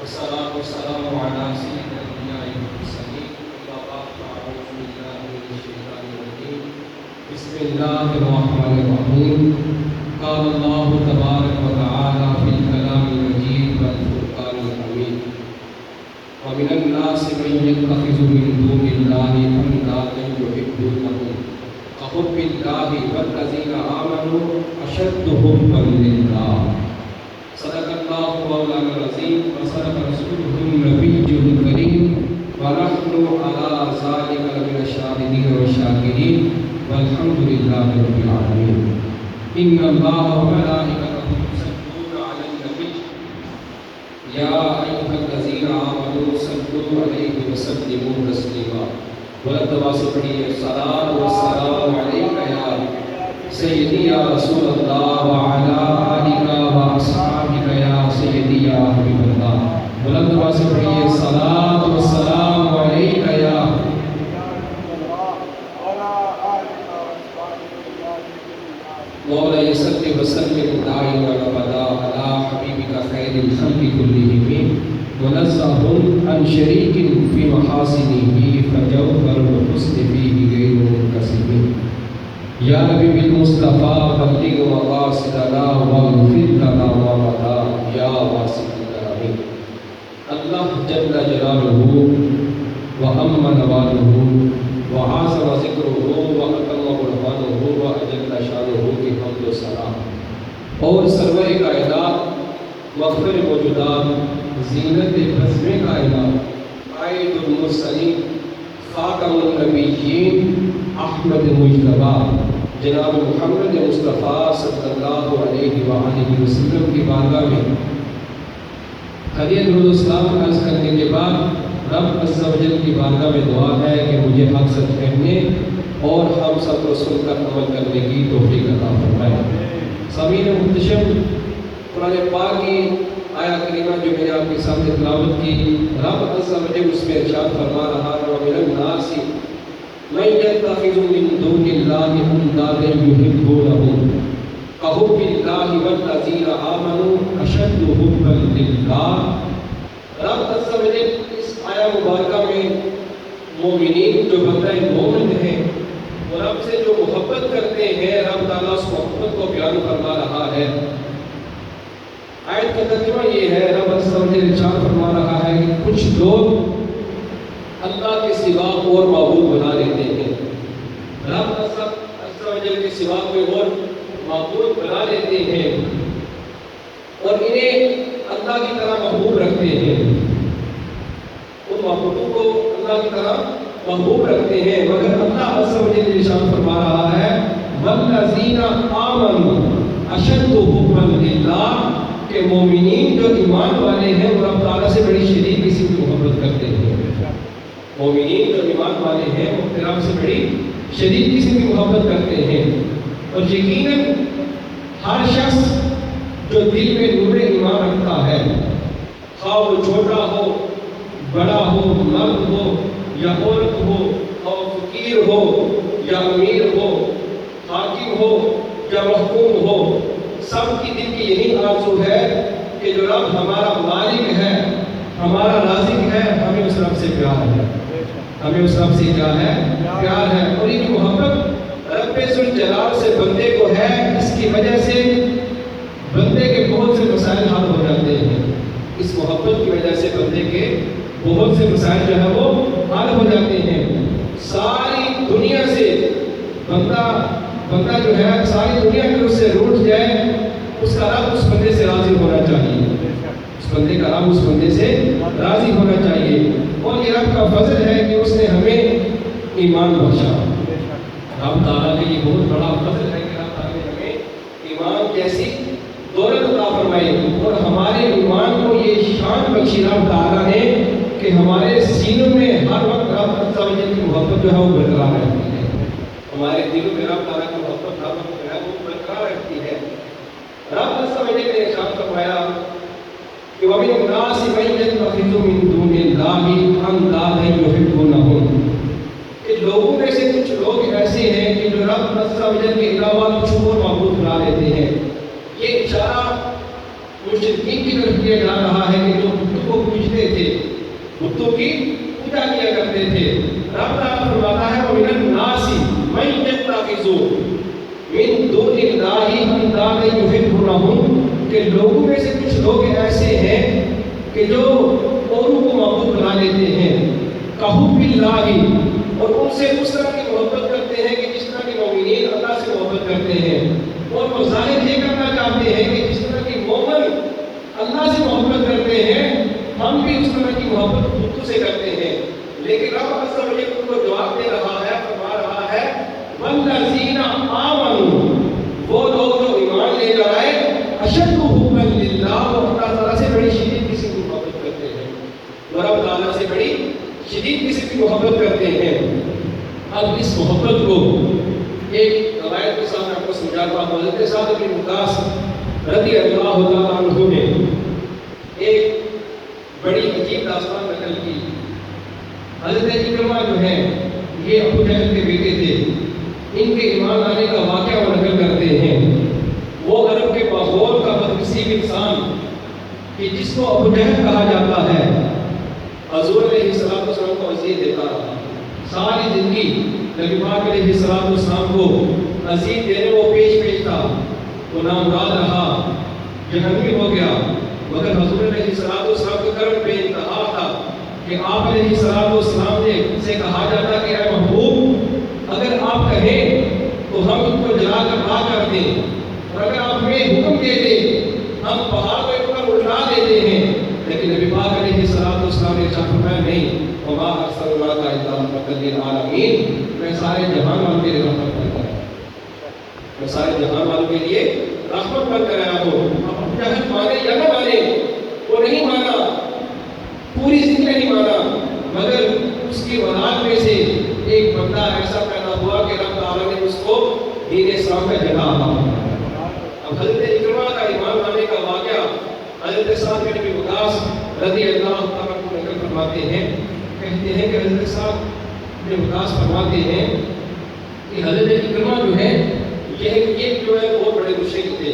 والصلاة والسلام على سيد الأنبياء والمرسلين أما بعد فأعوذ بالله من الشيطان الرجيم بسم الله الرحمن الرحيم قال الله تبارك وتعالى في الكلام المجيد والفرقان الحميد ومن الناس من يتخذ من دون الله أندادا يحبونهم كحب الله والذين آمنوا أشد حبا لله صدق الله مولانا العظيم وصدق رسوله النبي الكريم ونحن على ذلك لمن الشاهدين والشاكرين والحمد لله رب العالمين إن الله وملائكته يصلون على النبي يا أيها الذين آمنوا صلوا عليه وسلموا تسليما ولتواصلوا الصلاة والسلام عليك يا سيدي يا رسول الله وعلى آلك وأصحابك يا سيدي يا حبيب الله بلند واسطے الصلاة والسلام عليك يا مولاي صل وسلم دائما أبدا على حبيبك خير الخلق كلهم منزه عن شريك في محاسنه فجوهر الحسن فيه غير منقسم یا نبی بالمصطفیٰ بلغ مقاصدنا واغفر لنا ما مضى یا واسع الکرم اللہ جل جلالہ وعم نوالہ وعظم ذکرہ واتم برہانہ واجل شانہ کی حمد و ثنا اور سرور کائنات مغفر موجودات زینت بزم کائنات قائد المرسلین خاتم النبیین احمد مجتبی جناب محمد مصطفیٰ صلی اللہ علیہ وآلہ وسلم کی بارگاہ میں حدیث درود اسلام عرض کرنے کے بعد رب عز و جل کی بارگاہ میں دعا ہے کہ مجھے حق سچ کہنے اور ہم سب کو سن کر عمل کرنے کی توفیق عطا فرمائے۔ سامعین محتشم، قرآن پاک کی آیت کریمہ جو میں نے آپ کے سامنے تلاوت کی، رب عز و جل اس میں ارشاد فرما رہا ہے وَمِنَ النَّاسِ مَن يَتَّخِذُ مِن دُونِ اللَّهِ أَندَادًا يُحِبُّونَهُم كَحُبِّ اللَّهِ وَالَّذِينَ آمَنُوا أَشَدُّ حُبًّا لِلَّهِ۔ رب عز و جل اس آیہ مبارکہ میں مومنین جو بندہ مومن ہیں وہ رب سے جو محبت کرتے ہیں، رب تعالیٰ اس محبت کو بیان فرما رہا ہے۔ آیت کا ترجمہ یہ ہے، رب عز و جل ارشاد فرما رہا ہے کہ کچھ لوگ اللہ کے سوا اور معبود بنا لیتے ہیں، رب عز و جل کے سوا کوئی اور معبود بنا لیتے ہیں اور انہیں اللہ کی طرح محبوب رکھتے ہیں، ان معبودوں کو اللہ کی طرح محبوب رکھتے ہیں، مگر اللہ عز و جل ارشاد فرما رہا ہے وَالَّذِينَ آمَنُوا أَشَدُّ حُبًّا لِلَّهِ کہ مومنین جو ایمان والے ہیں وہ رب تعالیٰ سے بڑی شدید قسم کی محبت کرتے ہیں۔ مومنین جو ایمان والے ہیں وہ رب سے بڑی شدید قسم کی محبت کرتے ہیں، اور یقیناً ہر شخص جو دل میں نور ایمان رکھتا ہے، خواہ وہ چھوٹا ہو، بڑا ہو، مرد ہو یا عورت ہو، اور فقیر ہو یا امیر ہو، حاکم ہو یا محکوم ہو، سب کی دل کی یہی آرزو ہے کہ جو رب ہمارا مالک ہے، ہمارا رازق ہے، ہمیں اس رب سے پیار ہے، ہمیں اس رب سے کیا ہے؟ پیار ہے۔ اور یہ محبت رب ذوالجلال سے بندے کو ہے، اس کی وجہ سے بندے کے بہت سے مسائل حل ہو جاتے ہیں، اس محبت کی وجہ سے بندے کے بہت سے مسائل جو ہے وہ حل ہو جاتے ہیں۔ ساری دنیا سے بندہ جو ہے ساری دنیا میں اس سے روٹ جائے، اس کا رب اس بندے سے راضی ہونا چاہیے، اس بندے کا رب اس بندے سے راضی ہونا چاہیے، اور یہ رب کا فضل ہے کہ اس نے ہمیں ایمان بخشا۔ رب تعالیٰ کا یہ بہت بڑا فضل ہے کہ رب تعالیٰ نے ہمیں ایمان جیسی دولت عطا فرمائی، اور ہمارے ایمان کو یہ شان بخشی رب تعالیٰ نے کہ ہمارے سینوں میں ہر وقت رب عز و جل کی محبت جو ہے وہ برقرار رہتی ہے، ہمارے دلوں میں رب تعالیٰ کی محبت جو ہے وہ برقرار رہتی ہے۔ رب عز و جل نے ارشاد فرمایا کہ وَمِنَ النَّاسِ مَن يَتَّخِذُ مِن دُونِ اللَّهِ أَندَادًا يُحِبُّونَهُم کہ لوگوں میں سے کچھ لوگ ایسے ہیں کہ جو رب عز و جل کے علاوہ کچھ اور معبود بنا لیتے ہیں۔ یہ اشارہ مشرکین کی طرف کیا جا رہا ہے کہ جو بتوں کو پوجتے پوجتے تھے، بتوں کی پوجا کیا کرتے تھے۔ رب تعالیٰ فرماتا ہے وَمِنَ النَّاسِ مَن يَتَّخِذُ مِن دُونِ اللَّهِ أَندَادًا يُحِبُّونَهُم، کہ لوگوں میں سے کچھ لوگ ایسے ہیں کہ جو اوروں کو معبود بنا لیتے ہیں، کَحُبِّ اللَّهِ، اور ان سے اس طرح کی محبت کرتے ہیں کہ جس طرح کے مومنین اللہ سے محبت کرتے ہیں، اور وہ ظاہر یہ کرنا چاہتے ہیں کہ جس طرح کی مومن اللہ سے محبت کرتے ہیں ہم بھی اس طرح کی محبت بتوں سے کرتے ہیں۔ لیکن رب عز و جل ان کو جواب دے رہا ہے، فرما رہا ہے والذین آمنوا، وہ لوگ جو ایمان لے کر آئے، اشد حبا للہ، وہ اللہ تعالیٰ سے بڑی شدید قسم کی محبت کرتے ہیں، وہ رب تعالیٰ سے بڑی شدید قسم کی محبت کرتے ہیں۔ اب اس محبت کو ایک روایت کے ساتھ آپ کو سمجھاتا ہوں۔ حضرت سعد بن وقاص رضی اللہ تعالیٰ عنہ نے ایک بڑی عجیب داستان نقل کی۔ حضرت اکرمہ جو ہیں یہ ابو جہل کے بیٹے تھے، ان کے ایمان آنے کا واقعہ وہ نقل کرتے ہیں۔ وہ عرب کے ماحول کا بدنصیب انسان کہ جس کو ابو جہل کہا جاتا ہے، حضور علیہ السلام کو اذیت دیتا رہا ساری زندگی۔ نبی پاک علیہ السلام کو اذیت دینے وہ پیش تھا، وہ نامراد رہا، جہنمی ہو گیا، مگر حضور علیہ السلام کا کرم بے انتہا تھا کہ آپ علیہ السلام نے سے کہا جاتا کہ اے محبوب، اگر آپ کہیں تو ہم ان کو جلا کر راہ کر دیں، اور اگر آپ ہمیں حکم دے دیں ہم پہاڑ کو ایک پر اٹھا دیتے ہیں۔ لیکن نبی پاک علیہ السلام نے ارشاد فرمایا نہیں، وما ارسلناک الا رحمۃ للعالمین، میں سارے جہان والوں کے لیے رحمت بن کر آیا، میں سارے جہان والوں کے لیے رحمت بن کر آیا ہوں۔ اب جہل مانے یا نہ مانے، وہ نہیں مانا، پوری زندگی نہیں مانا، مگر اس کی اولاد میں سے ایک بندہ ایسا پیدا ہوا کہ رب تعالیٰ نے اس کو دین اسلام کا جگہ عطا فرمایا۔ اب حضرت اکرمہ کا ایمان لانے کا واقعہ حضرت سعد بن ابی وقاص رضی اللہ تعالیٰ عنہ نقل فرماتے ہیں، کہتے ہیں کہ حضرت سعد بن وقاص فرماتے ہیں کہ حضرت اکرمہ جو ہے یہ جو ہے بہت بڑے مشرک تھے،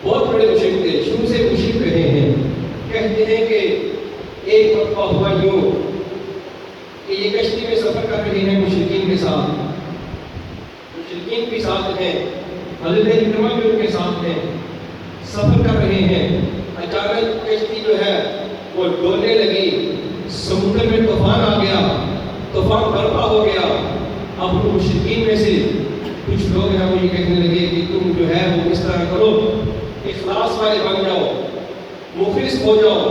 بہت بڑے مشرک تھے، شروع سے مشرک رہے ہیں۔ کہتے ہیں کہ ایک مرتبہ ہوا یوں کہ یہ کشتی میں سفر کر رہے ہیں مشرکین کے ساتھ، مشرکین بھی ساتھ ہیں، حضرت اکرمہ بھی ان کے ساتھ ہیں، سفر کر رہے ہیں۔ اچانک کشتی جو ہے وہ ڈولنے لگی، سمندر میں طوفان آ گیا، طوفان برپا ہو گیا۔ اب ان مشرکین میں سے کچھ لوگ ہیں وہ یہ کہنے لگے کہ تم جو ہے وہ اس طرح کرو، اخلاص والے بن جاؤ، مخلص ہو جاؤ۔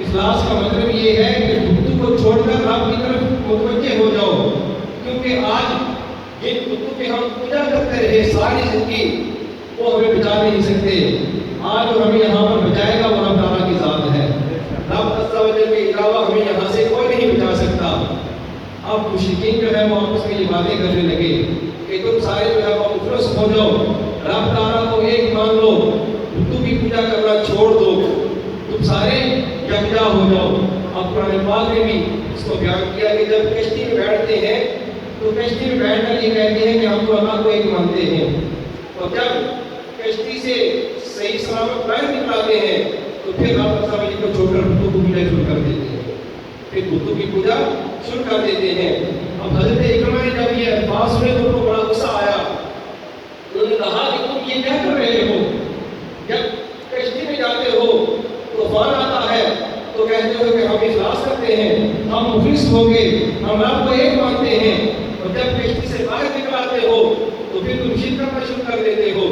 اخلاص کا مطلب یہ ہے کہ بتوں کو چھوڑ کر رب کی طرف متوجہ ہو جاؤ، کیونکہ آج جن بتوں کی ہم پوجا کرتے رہے ساری زندگی وہ ہمیں بچا نہیں سکتے۔ آج جو ہمیں یہاں پر بچائے گا وہ رب تعالیٰ کی ذات ہے، رب عز و جل کے علاوہ ہمیں یہاں سے کوئی نہیں بچا سکتا۔ اب مشرکین جو ہے وہ آپس میں یہ باتیں کرنے لگے کہ تم سارے جو ہے وہ مخلص ہو جاؤ، رب تعالیٰ کو ایک مان لو، بتوں کی پوجا کرنا چھوڑ دو، تم سارے یکجا ہو جاؤ۔ اب قرآن پاک نے بھی اس کو بیان کیا کہ جب کشتی میں بیٹھتے ہیں تو کشتی میں بیٹھ کر یہ کہتے ہیں کہ ہم تو اللہ کو ایک مانتے ہیں، اور جب کشتی سے صحیح سلامت باہر نکلاتے ہیں تو پھر رب عز و جل کو چھوڑ کر بتوں کو پوجا شروع کر دیتے ہیں، پھر بتوں کی پوجا شروع کر دیتے ہیں۔ اب حضرت اکرمہ نے جب یہ الفاظ سنے تو ان کو بڑا غصہ آیا، انہوں نے کہا کہ تم یہ کیا کر رہے ہو؟ جب کشتی میں جاتے ہو طوفان آتا ہے تو کہتے ہو کہ ہم اخلاص کرتے ہیں، ہم مخلص ہو گے، ہم رب کو ایک مانتے ہیں، اور جب کشتی سے باہر نکلاتے ہو تو پھر تم شرک کرنا شروع کر دیتے ہو،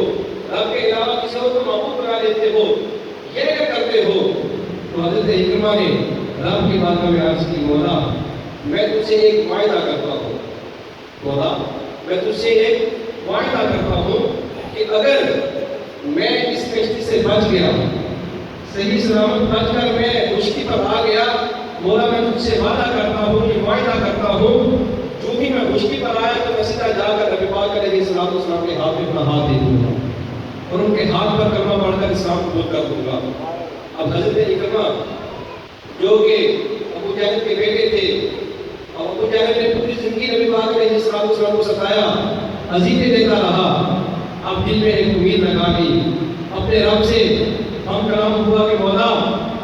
رب کے علاوہ کسی اور کو معبود بنا دیتے ہو، یہ کیا کرتے ہو؟ تو حضرت اکرمہ نے رب کی بارگاہ میں عرض کی، مولا میں تجھ سے ایک معاہدہ کرتا ہوں، مولا میں تجھ سے ایک معاہدہ کرتا ہوں کہ اگر میں اس کشتی سے بچ گیا، صحیح سلامت بچ کر میں مشکل پر آ گیا، مولا میں تجھ سے وعدہ کرتا ہوں، یہ معاہدہ کرتا ہوں، جو ہی میں مشکل پر آیا تو میں سیدھا جا کر نبی پاک علیہ السلام کے ہاتھ میں اپنا ہاتھ دے دوں گا اور ان کے ہاتھ پر کلمہ پڑھ کر اسلام قبول کر دوں گا۔ اب حضرت اکرمہ جو کہ ابو جہل کے بیٹے تھے، اور ابو جہل نے پوری زندگی نبی پاک علیہ السلام کو ستایا، اذیتیں دیتا رہا، اب دل میں ایک امید لگا لی، اپنے رب سے ہم کلام ہوا کہ مولا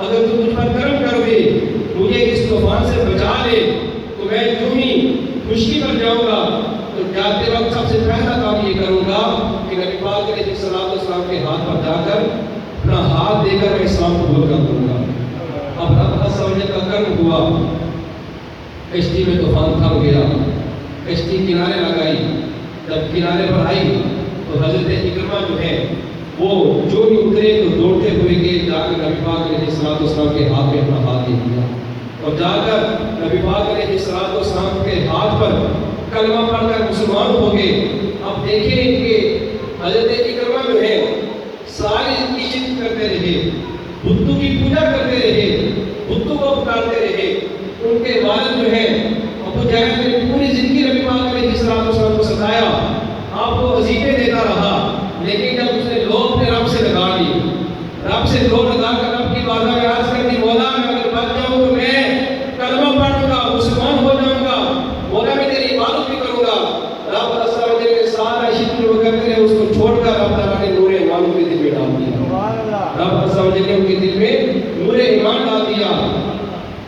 اگر تو مجھ پر کرم کر دے طوفان سے بچا لے تو میں جو ہی خشکی پر جاؤں گا تو جاتے وقت سب سے پہلا کام یہ کروں گا کہ نبی پاک علیہ السلام کے ہاتھ پر جا کر اپنا ہاتھ دے کر میں اسلام قبول کر دوں گا۔ اب رب عز و جل کا کرم ہوا، کشتی میں طوفان تھم گیا، کشتی کنارے لگائی، جب کنارے پر آئی تو حضرت اکرمہ جو ہے وہ جو ہی اترے تو دوڑتے ہوئے گئے، جا کر نبی پاک علیہ السلام کے ہاتھ میں اپنا ہاتھ دے دیا اور جا کر نبی پاک علیہ السلام کے ہاتھ پر کلمہ پڑھ کر مسلمان ہو گئے۔ اب دیکھیں کہ حضرت اکرمہ جو ہے ساری عشق کرتے رہے، بتوں کی پوجا کرتے رہے، بتوں کو پکارتے رہے۔ ان کے والد جو ہے ابو جہل نے پوری زندگی نبی پاک علیہ السلام کو ستایا، آپ کو وظیفے دیتا رہا، لیکن جب اس نے لو اپنے رب سے لگا لی، رب سے لو لگا کر رب کی بارگاہ میں عرض کر دی، مولا میں اگر بچ جاؤں تو میں کلمہ پڑھوں گا، مسلمان ہو جاؤں گا، مولا میں تیری عبادت بھی کروں گا۔ رب عز و جل نے سارا عشق جو کرتے رہے اس کو چھوڑ کر رب تعالیٰ نے نور ایمان کے دل میں ڈال دیا۔ رب عز و جل نے ان کے دل میں نور ایمان ڈال دیا۔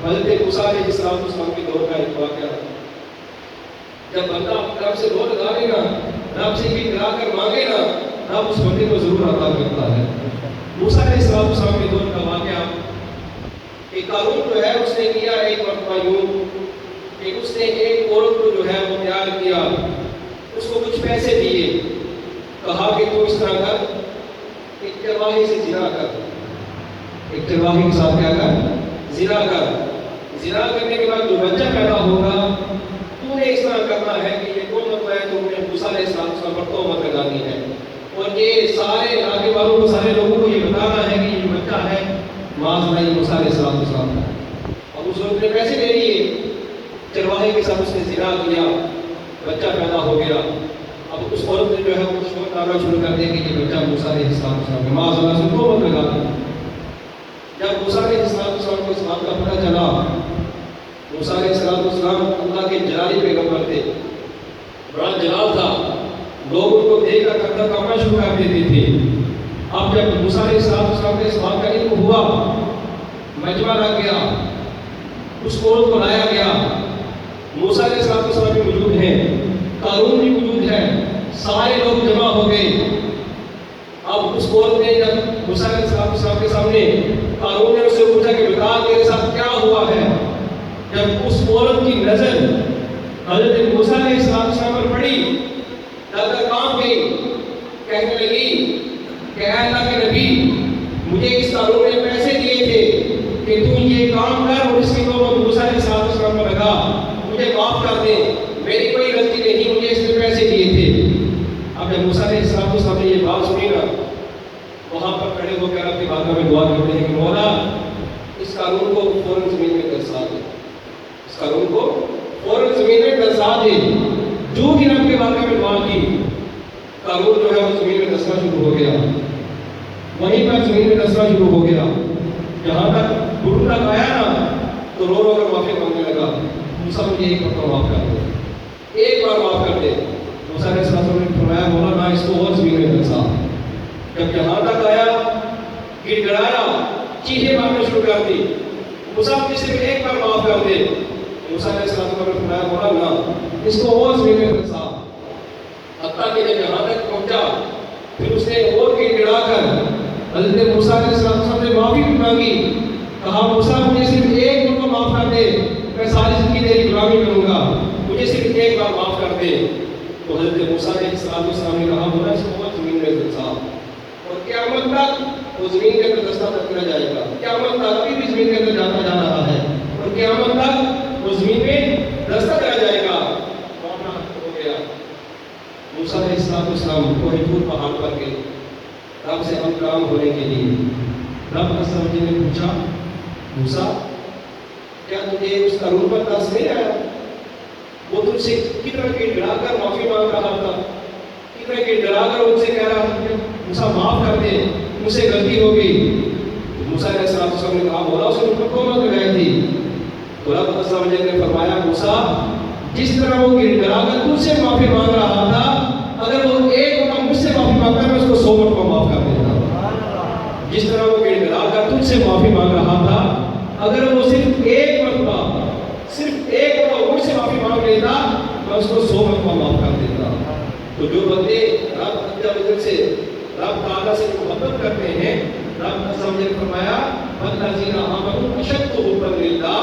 حضرت موسیٰ علیہ السلام کے دور کا ایک واقعہ، جب بندہ رب سے دعا لگا لے گا، رب سے بھی گرا کر مانگے گا، رب اس بندے کو ضرور عطا کرتا ہے۔ موسیٰ علیہ السلام کے دور کا واقعہ، ایک قارون جو ہے اس نے کیا ایک مرتبہ یوں کہ اس نے ایک عورت کو جو ہے وہ تیار کیا، اس کو کچھ پیسے دیے، کہا کہ تو اس طرح کر، ایک چرواہے سے زنا کر، ایک چرواہے کے ساتھ کیا کر، زنا کر، زنا کرنے کے بعد جو بچہ پیدا ہوگا تو نے اس طرح کرنا ہے کہ یہ تہمت ہے، تم نے موسیٰ علیہ السلام پر تہمت لگانی ہے، اور یہ سارے علاقے والوں کو، سارے لوگوں کو یہ بتانا ہے کہ یہ بچہ ہے معاذ اللہ موسیٰ علیہ السلام کا۔ اب اس وقت نے پیسے لے لیے، چرواہے کے ساتھ اس نے زنا کیا، بچہ پیدا ہو گیا۔ اب اس عورت نے جو ہے وہ شوق ڈالنا شروع کر دیا کہ یہ بچہ موسیٰ علیہ السلام کا، معاذ اللہ سے تہمت لگا دیا۔ جب موسیٰ علیہ السلام کو اس بات کا پتہ چلا، موسیٰ علیہ السلام اللہ کے جلالی پیغمبر تھے، بڑا جلال تھا، لوگ ان کو دیکھ کر قتل کرنا شروع کر دیتے تھے۔ اب جب موسیٰ علیہ السلام کے اس بات کا علم ہوا، مجمع لگ گیا، اس عورت کو لایا گیا، موسیٰ علیہ السلام بھی موجود ہیں، قارون بھی موجود ہے، سارے لوگ جمع ہو گئے۔ اب اس عورت نے جب موسیٰ علیہ السلام کے سامنے، قارون نے اس سے پوچھا کہ بتا تیرے ساتھ کیا ہوا ہے۔ جب اس عورت کی نظر حضرت موسیٰ علیہ السلام پر پڑی، نظر کانپ گئی، کہنے لگی کہ اے اللہ کے نبی، مجھے اس قارون نے پیسے دیے تھے کہ تو یہ کام کر اور اس کی تہمت موسیٰ علیہ السلام پر لگا، مجھے معاف کر دے، میری کوئی غلطی نہیں، مجھے اس نے پیسے دیے تھے۔ اب جب موسیٰ علیہ السلام نے یہ بات سنی نا، وہاں پر کھڑے ہو کر اپنی بارگاہ میں دعا کرتے ہیں کہ مولا اس قارون کو فوراً زمین میں دھنسا دے، اس قارون کو فوراً زمین میں دھنسا دے۔ جو بھی رب کے بارگاہ میں دعا کی، قارون جو ہے وہ زمین میں دھنسنا شروع ہو گیا، وہیں پر زمین میں دھنسنا شروع ہو گیا۔ جہاں تک گھٹنوں تک آیا نا تو رو رو کر معافی مانگنے لگا، موسیٰ مجھے ایک مرتبہ معاف کر دے، ایک بار معاف کر دے۔ موسیٰ علیہ السلام نے فرمایا مولا نہ اس کو اور زمین میں دھنسا۔ جب یہاں تک آیا، گڑ گڑایا، چیخیں مارنا شروع کر دی، موسیٰ مجھے صرف ایک بار معاف کر دے۔ موسیٰ علیہ السلام نے فرمایا مولا نہ اس کو اور زمین میں دھنسا۔ حتیٰ کہ جب یہاں تک پہنچا، پھر اس نے اور گڑ گڑا کر حضرت موسیٰ علیہ السلام نے معافی بھی مانگی، کہا موسیٰ مجھے صرف ایک مرتبہ معاف کر دے، میں ساری زندگی تیری غلامی کروں گا، مجھے صرف ایک بار معاف کر دے۔ تو حضرت موسیٰ علیہ السلام نے کہا مولا اس کو اور زمین میں دھنسا، اور قیامت تک وہ زمین کے اندر دستہ تک رہ جائے گا، قیامت تک ابھی بھی زمین کے اندر جاتا جا رہا ہے، اور قیامت تک وہ زمین میں دستہ رہ جائے گا۔ معاملہ ہو گیا۔ موسیٰ علیہ السلام کوہ طور پہاڑ پر گئے رب سے ہم کلام ہونے کے لیے۔ رب عز و جل نے پوچھا موسیٰ کیا تجھے اس قارون پر ترس نہیں آیا؟ وہ تجھ سے کتنا گڑ گڑا کر معافی مانگ رہا تھا، کتنا گڑ گڑا کر ان سے کہہ رہا تھا کہ موسیٰ معاف کر دے، مجھ سے غلطی ہو گئی۔ موسیٰ علیہ السلام نے کہا مولا اس نے مجھ پر تہمت لگائی تھی۔ تو رب عز و جل نے فرمایا موسیٰ جس طرح وہ گڑ گڑا کر تجھ سے معافی مانگ رہا تھا، اگر وہ ایک مرتبہ مجھ سے معافی مانگتا میں اس کو 100 مرتبہ معاف کر دیتا۔ جس طرح وہ گڑ گڑا کر تجھ سے معافی مانگ رہا تھا، اگر وہ صرف ایک مرتبہ تو جو بندے رب عز و جل سے رب تعالیٰ سے محبت کرتے ہیں، رب عز و جل نے فرمایا والذین آمنوا اشد حبا للہ،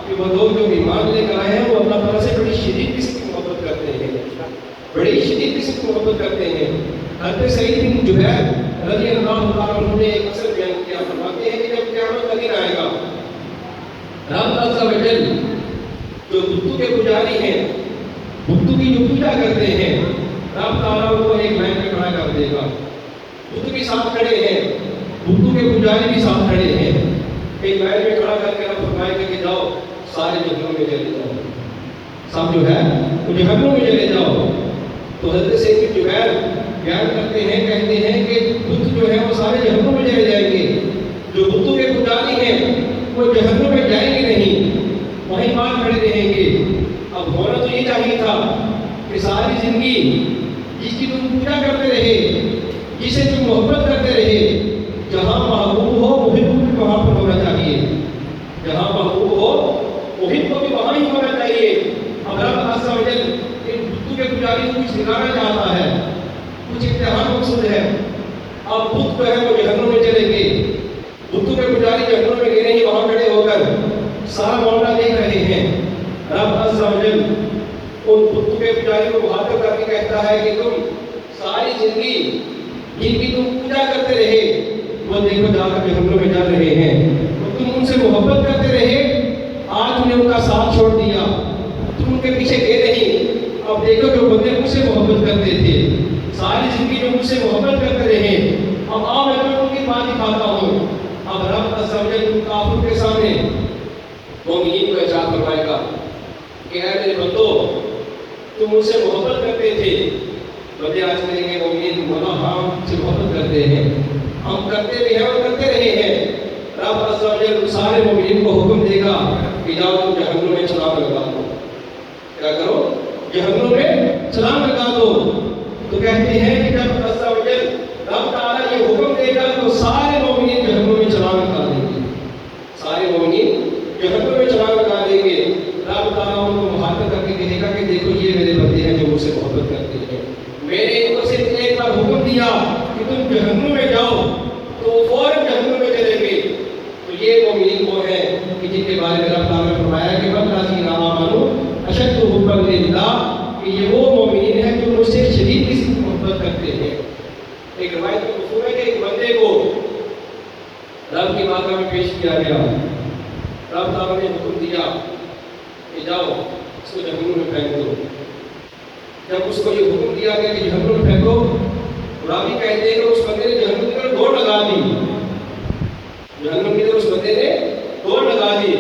کہ وہ لوگ جو ایمان لے کر آئے ہیں وہ اللہ تعالیٰ سے بڑی شدید قسم کی محبت کرتے ہیں، بڑی شدید قسم کی محبت کرتے ہیں۔ حضرت سعید بن جبیر رضی اللہ تعالیٰ عنہ نے ایک اثر بیان کیا، فرماتے ہیں کہ جب قیامت کا دن آئے گا، رب عز و جل جو بتوں کے پجاری ہیں، بتوں کی جو پوجا کرتے ہیں، رب تعالیٰ ان کو ایک لائن میں کھڑا کر دے گا۔ بت بھی ساتھ کھڑے ہیں، بتوں کے پجاری بھی ساتھ کھڑے ہیں، ایک لائن میں کھڑا کر کے رب فرمائے گا کہ جاؤ سارے جہنم میں چلے جاؤ، سب جو ہے وہ جہنم میں چلے جاؤ۔ تو حضرت سعید بن جبیر بیان کرتے ہیں، کہتے ہیں کہ بت جو ہے وہ سارے جہنم میں چلے جائیں گے، جو بتوں کے پجاری ہیں وہ جہنم میں جائیں گے نہیں، وہیں بات کھڑے رہیں گے۔ اب ہونا تو یہ چاہیے تھا کہ ساری زندگی جس کی تم پوجا کرتے رہے، جسے تم محبت کرتے رہے، جہاں محبوب ہو محب بھی وہاں پر ہونا چاہیے، جہاں محبوب ہو محب کو بھی وہاں ہی ہونا چاہیے۔ اب رب عز و جل ان بتوں کے پجاری کو کچھ سکھانا چاہتا ہے، کچھ امتحان مقصود ہے۔ اب بت جو ہے وہ جہنم میں چلیں گے، بتوں کے پجاری جہنم میں گئے نہیں، وہاں کھڑے ہو کر سارا معاملہ دیکھ رہے ہیں۔ رب عز و جل ان بتوں کے پجاری کو مخاطب کر کے کہتا ہے کہ تم ساری زندگی جن کی تم پوجا کرتے رہے وہ دیکھو جا کر جہنم میں جا رہے ہیں، اور تم ان سے محبت کرتے رہے، آج تم نے ان کا ساتھ چھوڑ دیا، تم ان کے پیچھے گئے نہیں۔ اب دیکھو جو بندے مجھ سے محبت کرتے تھے، ساری زندگی جو مجھ سے محبت کرتے رہے، اب آؤ میں ان کی بات دکھاتا ہوں۔ اب رب عز و جل ان کافروں کے سامنے مومنین کو ارشاد فرمائے گا کہ اے میرے بندو، تم مجھ سے محبت کرتے تھے، بندے آج کہیں گے مومنین مولا ہم سے محبت کرتے ہیں، ہم کرتے بھی ہیں اور کرتے رہے ہیں۔ رب عز و جل سارے مومنین کو حکم دے گا کہ جاؤ تم جہنم میں چھلانگ لگا دو، کیا کرو؟ جہنم میں چھلانگ لگا دو۔ تو کہتے ہیں کہ جب عز و جل رب تعالیٰ یہ حکم دے گا تو سارے مومنین جہنم میں چھلانگ لگا دیں گے، سارے مومنین جہنم میں چھلانگ لگا دیں گے۔ رب تعالیٰ ان کو مخاطب کر کے کہے گا کہ دیکھو یہ میرے بندے ہیں جو مجھ سے محبت کرتے ہیں، میں نے ان کو صرف ایک بار حکم دیا کہ تم جہنم میں جاؤ تو وہ فوراً جہنم میں چلیں گے۔ تو یہ مومنین وہ ہیں کہ جن کے بارے میں رب تعالیٰ نے فرمایا کہ والذین آمنوا اشد حبا للہ، کہ یہ وہ مومنین ہیں جو مجھ سے شدید قسم کی محبت کرتے ہیں۔ ایک روایت میں مفہوم ہے کہ ایک بندے کو رب کی بارگاہ میں پیش کیا گیا، رب تعالیٰ نے حکم دیا کہ جاؤ اس کو جہنم میں پھینک دو۔ جب اس کو یہ حکم دیا گیا کہ جہنم میں پھینکو، راوی کہتے ہیں کہ اس بندے نے جہنم کی طرف دوڑ لگا دی، جہنم کی طرف اس بندے نے دوڑ لگا دی۔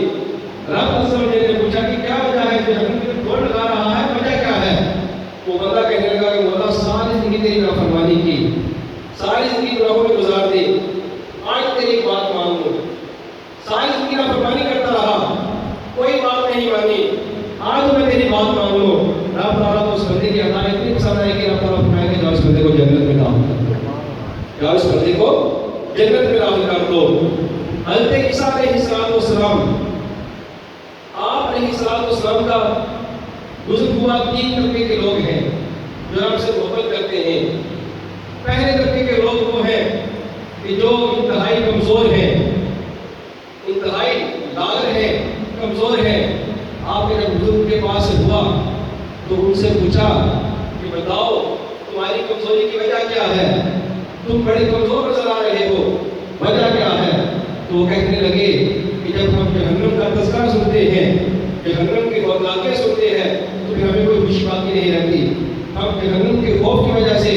رب عز و جل نے پوچھا کہ کیا وجہ ہے جہنم کی طرف دوڑ لگا رہا ہے، وجہ کیا ہے؟ وہ بندہ کہنے لگا کہ مولا ساری زندگی تیری نافرمانی کی، ساری زندگی گناہوں میں گزار دی، آج تیری ایک بات مان لوں، ساری زندگی نافرمانی کرتا رہا، کوئی بات نہیں مانی، آج میں تیری بات مان لوں۔ رب تعالیٰ کو اس بندے کی عطا اتنی پسند آئی کہ رب تعالیٰ فرمایا کہ جاؤ اس بندے کو جنت میں داخل کر دو، جاؤ اس بندے کو جنت میں داخل کر دو۔ حضرت عیسیٰ علیہ السلام، آپ علیہ السلام کا گزر ہوا 3 طبقے کے لوگ ہیں جو آپ سے محبت کرتے ہیں۔ پہلے طبقے کے لوگ وہ ہیں کہ جو انتہائی کمزور ہیں، انتہائی لاغر ہیں، کمزور ہیں۔ آپ نے جب بزرگ کے پاس سے ہوا تو ان سے پوچھا کہ بتاؤ تمہاری کمزوری کی وجہ کیا ہے، تم بڑے کمزور نظر آ رہے ہو، وجہ کیا ہے؟ تو وہ کہنے لگے کہ جب ہم جہنم کا تذکرہ سنتے ہیں، جہنم کے واقعے سنتے ہیں تو پھر ہمیں کوئی خوشی باقی نہیں رہتی، ہم جہنم کے خوف کی وجہ سے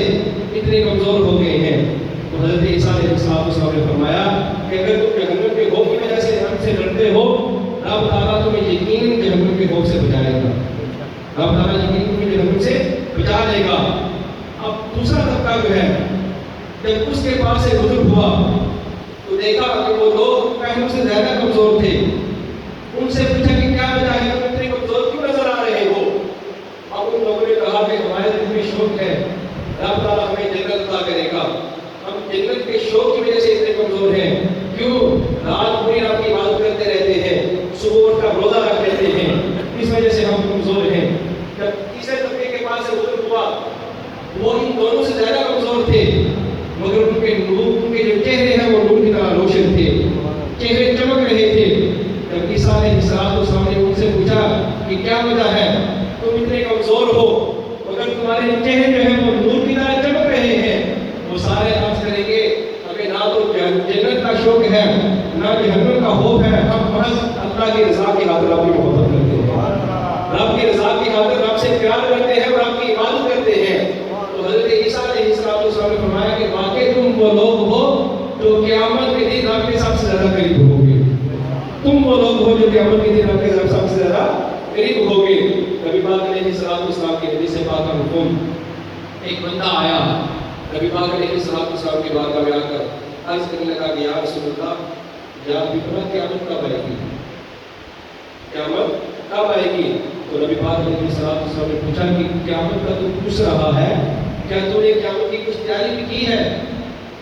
اتنے کمزور ہو گئے ہیں۔ تو حضرت عیسیٰ علیہ السلام نے فرمایا کہ اگر تم جہنم کے خوف کی وجہ سے ہم سے ڈرتے ہو، رب تعالیٰ تمہیں یقیناً جہنم کے خوف سے بچائے گا، رب تعالیٰ یقیناً تمہیں جہنم سے بچا لے گا۔ اب دوسرا طبقہ جو ہے، جب اس کے پاس سے گزر ہوا تو دیکھا کہ وہ لوگ پہلے سے زیادہ کمزور تھے، ان سے پوچھا کہ کیا وجہ ہے، تم اتنے کمزور کیوں نظر آ رہے ہو؟ اب ان لوگوں نے کہا کہ ہمارے دل میں شوق ہے، رب تعالیٰ ہمیں جنت عطا کرے گا، ہم جنت کے شوق کی وجہ سے اتنے کمزور ہیں، کیوں رات پوری رات کی عبادت کرتے رہتے ہیں، صبح اٹھ کر روزہ رکھ لیتے ہیں، اس وجہ سے ہم کمزور ہیں۔ جب تیسرے طبقے کے پاس سے گزر ہوا، وہ ہے نہ جہنم کا خوف ہے، ہم محض اللہ کی رضا کی خاطر آپ کی محبت کرتے ہیں، رب کی رضا کی خاطر رب سے پیار کرتے ہیں اور آپ کی عبادت کرتے ہیں۔ تو حضرت عیسیٰ علیہ السلام نے فرمایا کہ واقعی تم وہ لوگ ہو جو قیامت کے دن رب کے سب سے زیادہ قریب ہوگے، تم وہ لوگ ہو جو قیامت کے دن رب کے سب سے زیادہ قریب ہوگے۔ نبی پاک علیہ السلام کی حدیث پاک کا حکم، ایک بندہ آیا نبی پاک علیہ السلام کی بارگاہ میں آ کر عرض کرنے لگا کہ یا رسول اللہ، یا حضرت قیامت کب آئے گی، قیامت کب آئے گی؟ تو نبی پاک علیہ السلام نے پوچھا کہ قیامت کا تو پوچھ رہا ہے، کیا تو نے قیامت کی کچھ تیاری بھی کی ہے،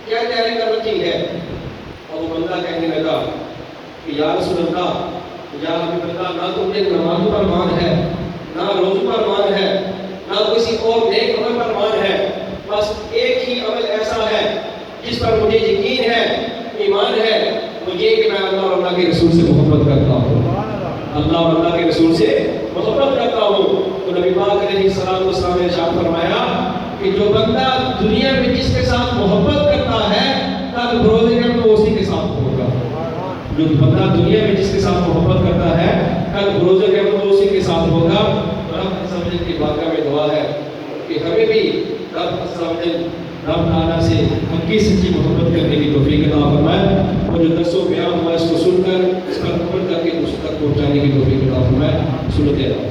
کیا تیاری کر رکھی ہے؟ اور وہ بندہ کہنے لگا کہ یا رسول اللہ، یا حبیب اللہ، نہ تم نے نمازوں پر مان ہے، نہ روزوں پر مان ہے، نہ کسی اور نیک عمل پر مان ہے، بس ایک ہی عمل ایسا ہے جس پر مجھے یقین ہے، ایمان ہے، وہ یہ کہ میں اللہ اور اللہ کے رسول سے محبت کرتا ہوں، اللہ اور اللہ کے رسول سے محبت کرتا ہوں۔ تو نبی پاک علیہ السلام نے ارشاد فرمایا کہ جو بندہ دنیا میں جس کے ساتھ محبت کرتا ہے کل بروز قیامت تو اسی کے ساتھ ہوگا، جو بندہ دنیا میں جس کے ساتھ محبت کرتا ہے کل بروز قیامت تو اسی کے ساتھ ہوگا۔ رب عز و جل کی بارگاہ میں دعا ہے کہ ہمیں بھی رب عز و جل رب تعالیٰ سے حقیقی سچی محبت کرنے کی توفیق عطا فرمائے، اور جو درس و بیان ہوا اس کو سن کر اس پر عمل کر کے دوسروں تک پہنچانے کی توفیق عطا فرمائے۔ سنتے رہو۔